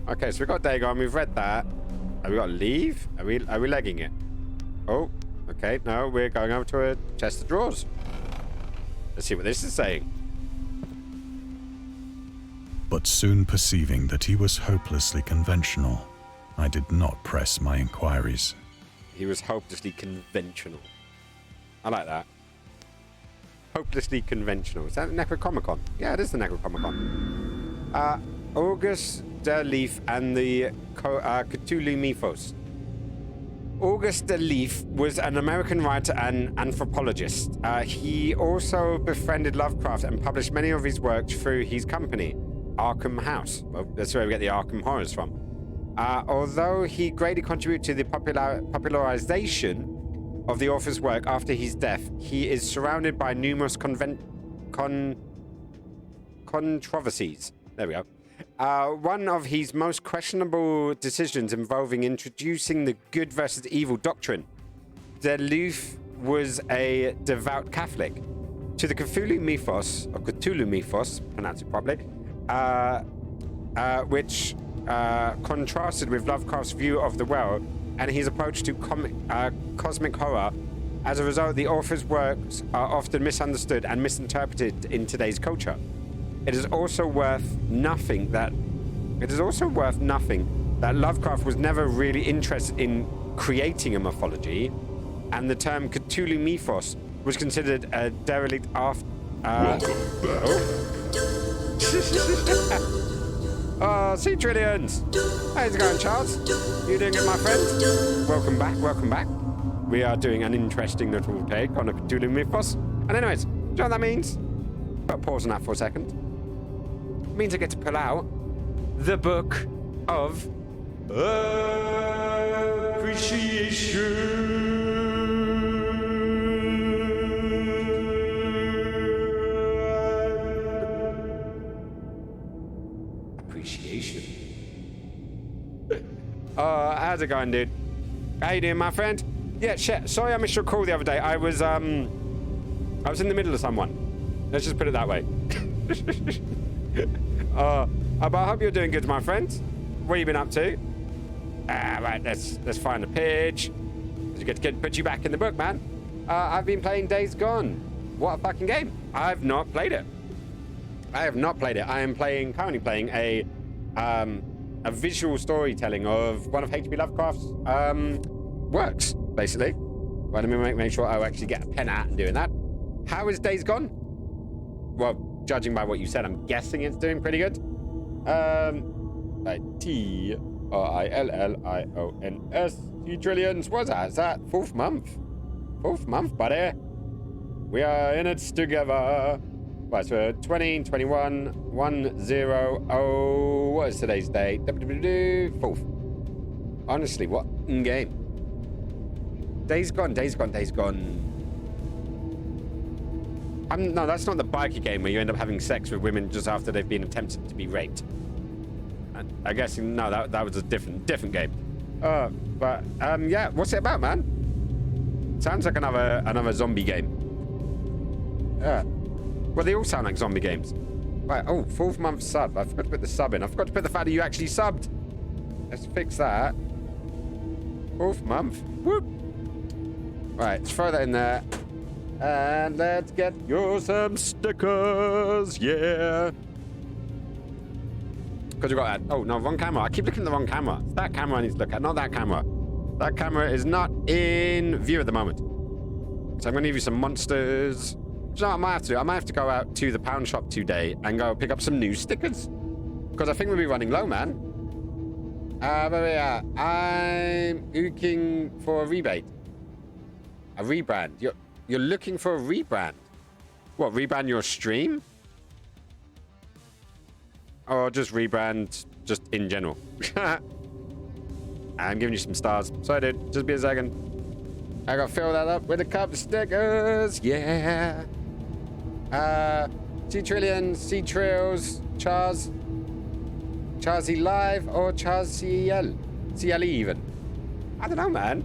Okay, so we've got Dagon. We've read that. Have we got to leave? Are we legging it? Oh, okay. No, we're going over to a chest of drawers. Let's see what this is saying. But soon perceiving that he was hopelessly conventional, I did not press my inquiries. He was hopelessly conventional. I like that. Hopelessly conventional. Is that Necrocomicon? Yeah, it is the Necrocomicon. Auguste Derleaf and the Cthulhu Mythos. Auguste Derleaf was an American writer and anthropologist. He also befriended Lovecraft and published many of his works through his company, Arkham House. Well, that's where we get the Arkham horrors from. Although he greatly contributed to the popularization of the author's work after his death, he is surrounded by numerous controversies. There we go. One of his most questionable decisions involving introducing the good versus evil doctrine. Deleuze was a devout Catholic. To the Cthulhu mythos, or Cthulhu mythos, pronounce it properly, which contrasted with Lovecraft's view of the world and his approach to cosmic horror. As a result, the author's works are often misunderstood and misinterpreted in today's culture. It is also worth nothing that Lovecraft was never really interested in creating a mythology, and the term Cthulhu mythos was considered a derelict after. Oh, sea trillions! How's it going, Charles? You doing it, my friend? Welcome back, welcome back. We are doing an interesting little take on a Cthulhu mythos. And anyways, do you know what that means? Put a pause on that for a second. It means I get to pull out the book of appreciation. How's it going, dude? How you doing, my friend? Yeah, shit. Sorry I missed your call the other day. I was in the middle of someone. Let's just put it that way. But I hope you're doing good, my friend. What have you been up to? Right, let's find the page. Let's put you back in the book, man. I've been playing Days Gone. What a fucking game. I've not played it. I have not played it. I am currently playing a visual storytelling of one of H.P. Lovecraft's works, basically. Well, let me make sure I actually get a pen out and doing that. How is Days Gone? Well, judging by what you said, I'm guessing it's doing pretty good. Like Trillions. Trillions. What's that? Is that fourth month? Fourth month, buddy. We are in it together. Right, so 2021 100. What is today's date? Fourth. Honestly, what game? Days Gone. No, that's not the biker game where you end up having sex with women just after they've been attempted to be raped. I guess no, that was a different game. Yeah, what's it about, man? Sounds like another zombie game. Yeah. Well, they all sound like zombie games. Right, oh, fourth month sub. I forgot to put the sub in. I forgot to put the fact that you actually subbed. Let's fix that. Fourth month. Whoop. Right, let's throw that in there. And let's get you some stickers. Yeah. Because we got that. Oh, no, wrong camera. I keep looking at the wrong camera. It's that camera I need to look at, not that camera. That camera is not in view at the moment. So I'm going to give you some monsters. Do you know what I might have to do? I might have to go out to the pound shop today and go pick up some new stickers. Because I think we'll be running low, man. I'm looking for a rebate. A rebrand. You're looking for a rebrand? What, rebrand your stream? Or just rebrand just in general? I'm giving you some stars. Sorry, dude. Just be a second. I gotta fill that up with a couple of stickers. Yeah. C-Trillion, C-Trills, Charzy Live, or CL even. I don't know, man.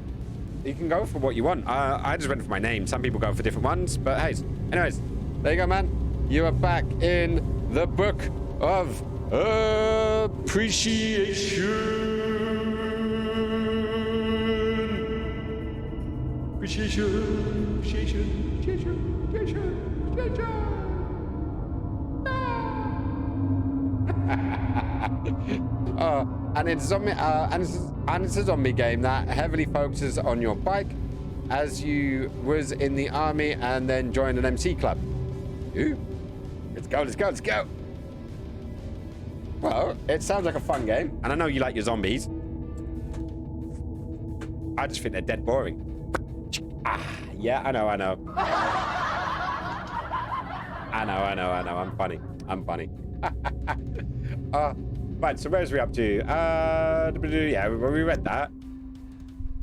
You can go for what you want. I just went for my name. Some people go for different ones, but hey. Anyways, there you go, man. You are back in the book of appreciation. And it's zombie, and it's a zombie game that heavily focuses on your bike, as you was in the army and then joined an MC club. Ooh, let's go. Well, it sounds like a fun game, and I know you like your zombies. I just think they're dead boring. Yeah, I know. I'm funny. Right, so where's we up to? Yeah, we read that.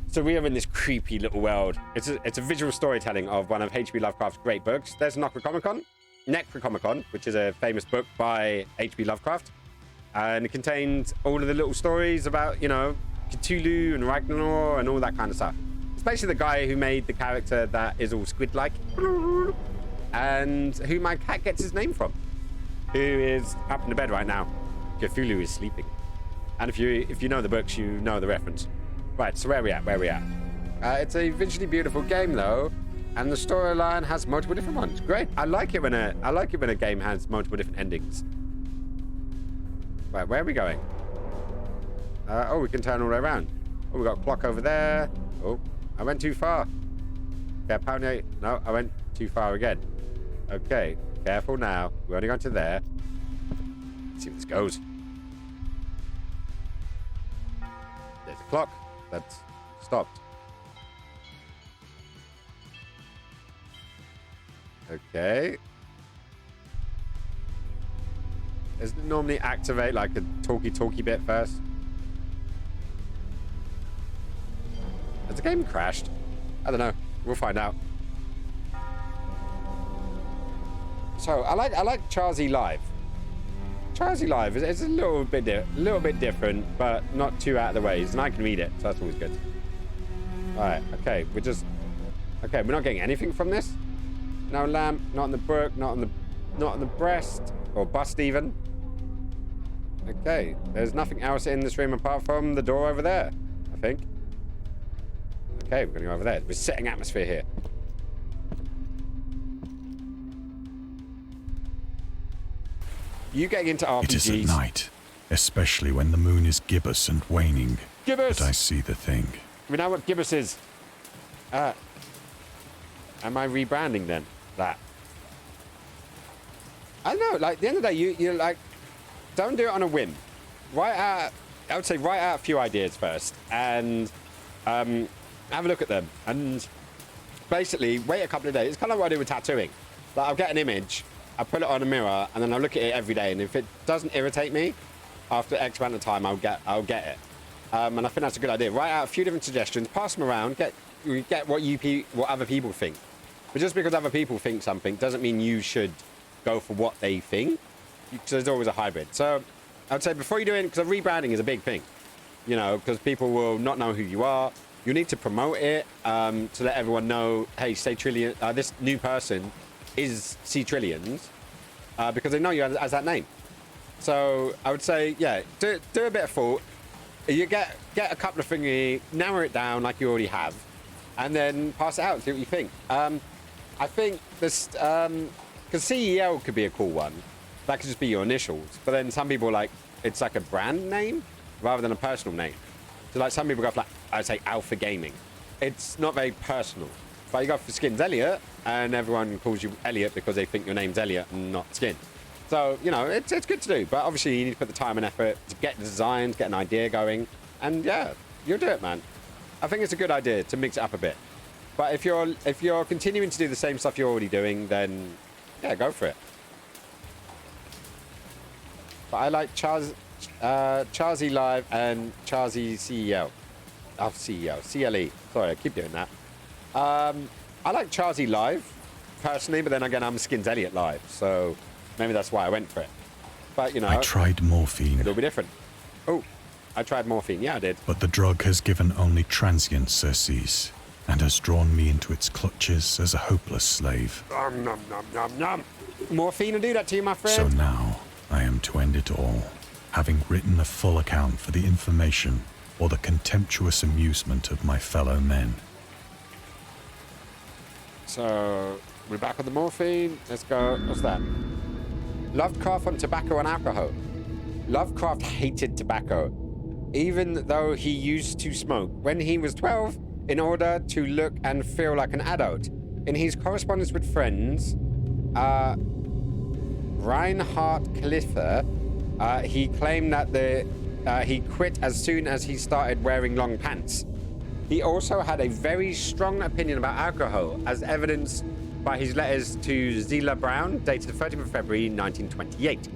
So we are in this creepy little world. It's a visual storytelling of one of H.P. Lovecraft's great books. There's Necronomicon, which is a famous book by H.P. Lovecraft. And it contained all of the little stories about, you know, Cthulhu and Ragnar and all that kind of stuff. It's basically the guy who made the character that is all squid-like and who my cat gets his name from, who is up in the bed right now. Cthulhu is sleeping. And if you know the books, you know the reference. Right, so where are we at? It's a visually beautiful game, though, and the storyline has multiple different ones. Great. I like it when a game has multiple different endings. Right, where are we going? Oh, we can turn all the way around. Oh, we got a clock over there. Oh, I went too far. Okay, apparently, no, I went too far again. Okay, careful now. We're only going to there. Let's see where this goes. There's a clock. That's stopped. Okay. Doesn't it normally activate like a talky bit first? Has the game crashed? I don't know. We'll find out. So I like Charzy Live. Charzy Live is a little bit different, but not too out of the ways, and I can read it, so that's always good. All right. Okay. We're not getting anything from this. No lamp. Not in the book. Not on the breast or bust even. Okay, there's nothing else in this room apart from the door over there, I think. Okay, we're going to go over there. We're setting atmosphere here. You getting into RPGs? It is at night, especially when the moon is gibbous and waning, Gibbous! that I see the thing. We know what Gibbous is. Am I rebranding then? That. I don't know, like, at the end of the day, you like, don't do it on a whim. I would say write out a few ideas first and have a look at them. And basically, wait a couple of days. It's kind of what I do with tattooing. Like, I'll get an image, I'll put it on a mirror, and then I'll look at it every day. And if it doesn't irritate me, after X amount of time, I'll get it. And I think that's a good idea. Write out a few different suggestions, pass them around, get what other people think. But just because other people think something doesn't mean you should go for what they think. Because there's always a hybrid. So I'd say before you do it, because rebranding is a big thing, you know, because people will not know who you are. You need to promote it to let everyone know, hey, say Trillion, this new person is C Trillions, because they know you as that name. So I would say, yeah, do a bit of thought. You get a couple of things, narrow it down like you already have, and then pass it out and see what you think. I think this, because CEL could be a cool one. That could just be your initials. But then some people like, it's like a brand name rather than a personal name. So like some people go for like, I'd say Alpha Gaming. It's not very personal. But you go for Skins Elliot and everyone calls you Elliot because they think your name's Elliot and not Skin. So, you know, it's good to do. But obviously you need to put the time and effort to get the designs, get an idea going. And yeah, you'll do it, man. I think it's a good idea to mix it up a bit. But if you're continuing to do the same stuff you're already doing, then yeah, go for it. But I like Charzy Live and Charzy CEL. Oh, CEL. CLE. Sorry, I keep doing that. I like Charzy Live, personally, but then again, I'm Skins Elliot Live, so maybe that's why I went for it. But, you know... I tried morphine. It'll be different. Oh, I tried morphine. Yeah, I did. But the drug has given only transient surcease, and has drawn me into its clutches as a hopeless slave. Nom, nom, nom, nom. Morphine will do that to you, my friend. So now... I am to end it all, having written a full account for the information or the contemptuous amusement of my fellow men. So, we're back on the morphine. Let's go. What's that? Lovecraft on tobacco and alcohol. Lovecraft hated tobacco, even though he used to smoke when he was 12 in order to look and feel like an adult. In his correspondence with friends, Reinhard Kliffer, he claimed that he quit as soon as he started wearing long pants. He also had a very strong opinion about alcohol, as evidenced by his letters to Zela Brown, dated 30th of February 1928.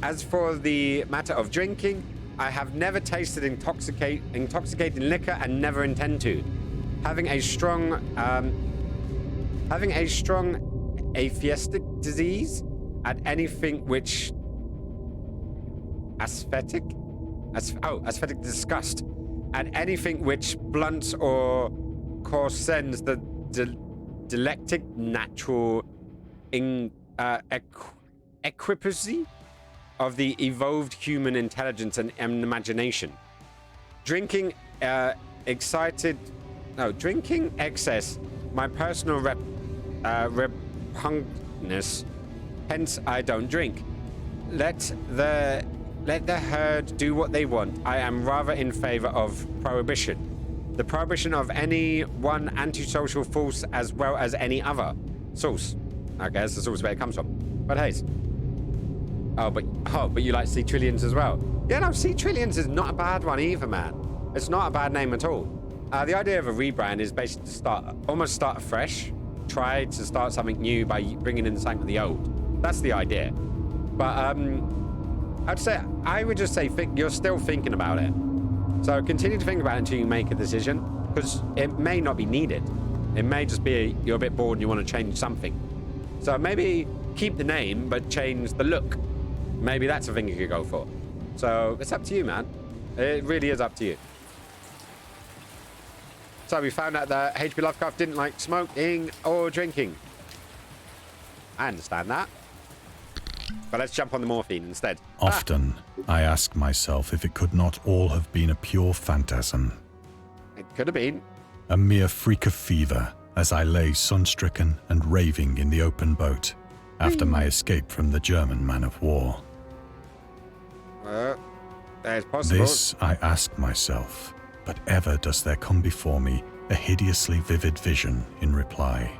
As for the matter of drinking, I have never tasted intoxicating liquor and never intend to. Having a strong atheistic disease at anything which aesthetic? Aesthetic disgust at anything which blunts or coarsens the dialectic natural equipoise of the evolved human intelligence and imagination. Drinking excess, my personal repugnance, hence I don't drink. Let the herd do what they want. I am rather in favor of prohibition. The prohibition of any one antisocial force as well as any other source. I guess the source where it comes from. But hey. But you like Sea Trillions as well. Yeah, no, Sea Trillions is not a bad one either, man. It's not a bad name at all. The idea of a rebrand is basically to almost start afresh. Try to start something new by bringing in something of the old. That's the idea. But I would just say you're still thinking about it. So continue to think about it until you make a decision, because it may not be needed. It may just be you're a bit bored and you want to change something. So maybe keep the name, but change the look. Maybe that's a thing you could go for. So it's up to you, man. It really is up to you. So we found out that H.P. Lovecraft didn't like smoking or drinking. I understand that. But let's jump on the morphine instead. Often, I ask myself if it could not all have been a pure phantasm. It could have been. A mere freak of fever as I lay sun-stricken and raving in the open boat after my escape from the German man of war. It's possible. This I ask myself, but ever does there come before me a hideously vivid vision in reply.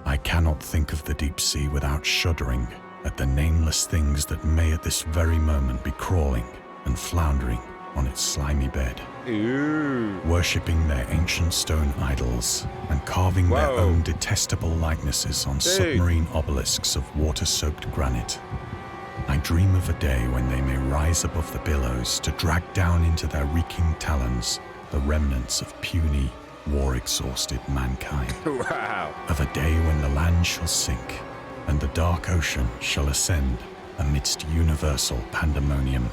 I cannot think of the deep sea without shuddering at the nameless things that may at this very moment be crawling and floundering on its slimy bed. Ooh. Worshipping their ancient stone idols and carving their own detestable likenesses on submarine obelisks of water-soaked granite. I dream of a day when they may rise above the billows to drag down into their reeking talons the remnants of puny, war-exhausted mankind. Wow. Of a day when the land shall sink and the dark ocean shall ascend amidst universal pandemonium.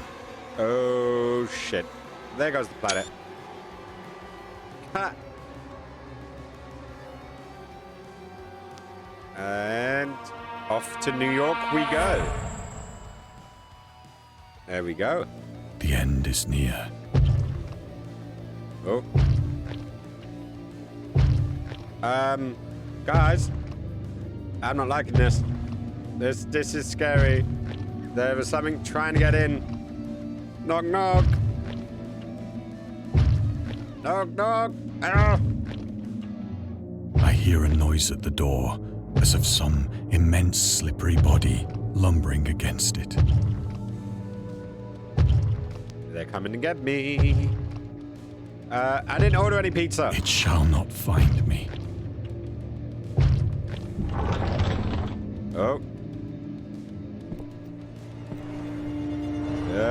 Oh, shit. There goes the planet. Ha! And off to New York we go. There we go. The end is near. Oh. Guys, I'm not liking this. This is scary. There was something trying to get in. Knock, knock. Knock, knock. Ah. I hear a noise at the door, as of some immense slippery body lumbering against it. They're coming to get me. I didn't order any pizza. It shall not find me. Oh.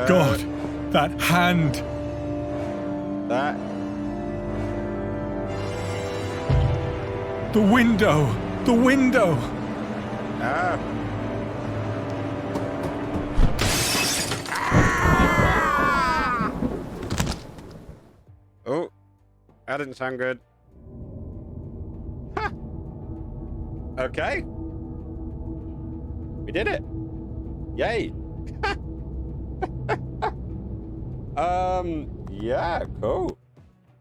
God, that hand! That. The window! The window! Ah. Oh, that didn't sound good. Ha. Okay. We did it. Yay. Yeah, cool.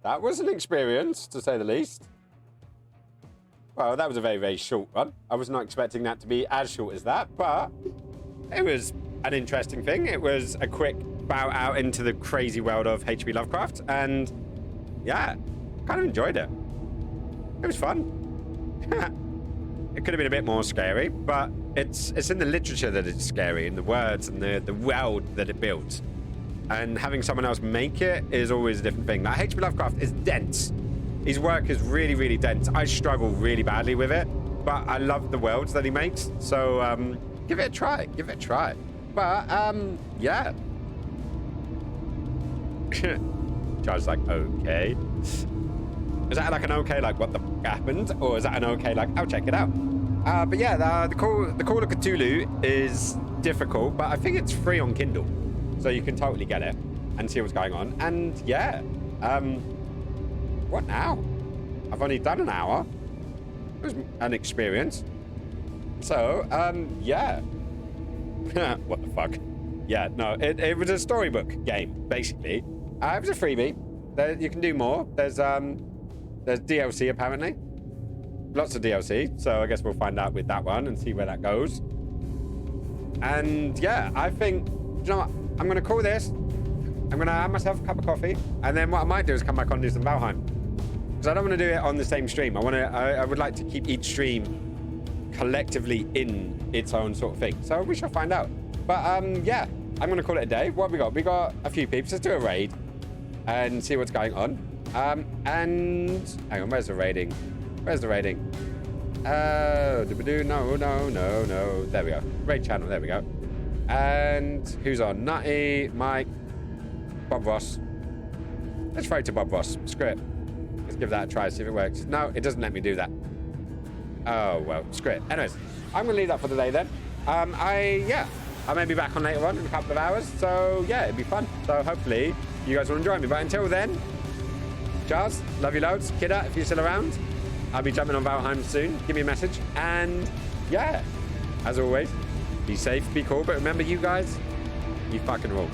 That was an experience, to say the least. Well, that was a very, very short one. I was not expecting that to be as short as that, but it was an interesting thing. It was a quick bow out into the crazy world of H.P. Lovecraft, and yeah, kind of enjoyed it. It was fun. It could have been a bit more scary, but it's in the literature that it's scary, in the words and the world that it builds. And having someone else make it is always a different thing. Like, H.P. Lovecraft is dense. His work is really, really dense. I struggle really badly with it, but I love the worlds that he makes. So give it a try. Give it a try. But yeah. Charles like, okay. Is that like an okay, like what the f happened? Or is that an okay, like, I'll check it out? But yeah, the Call of Cthulhu is difficult, but I think it's free on Kindle. So you can totally get it and see what's going on. And yeah, what now? I've only done an hour. It was an experience. So, yeah. What the fuck? Yeah, no, it was a storybook game, basically. It was a freebie. You can do more. There's DLC, apparently. Lots of DLC, so I guess we'll find out with that one and see where that goes. And yeah, I think, you know what? I'm going to call this. I'm going to have myself a cup of coffee, and then what I might do is come back on and do some Valheim. Because I don't want to do it on the same stream. I would like to keep each stream collectively in its own sort of thing. So we shall find out. But yeah, I'm going to call it a day. What have we got? We got a few peeps. Let's do a raid and see what's going on. And hang on, where's the raiding? Where's the raiding? No. There we go. Raid channel, there we go. And who's on? Nutty, Mike, Bob Ross. Let's throw it to Bob Ross. Screw it. Let's give that a try, see if it works. No, it doesn't let me do that. Oh, well, screw it. Anyways, I'm going to leave that for today then. I may be back on later on in a couple of hours. So, yeah, it'd be fun. So, hopefully, you guys will enjoy me. But until then, Charles, love you loads. Kidda, if you're still around, I'll be jumping on Valheim soon. Give me a message. And, yeah, as always, be safe, be cool. But remember, you guys, you fucking rule.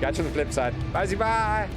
Catch you on the flip side. Bye.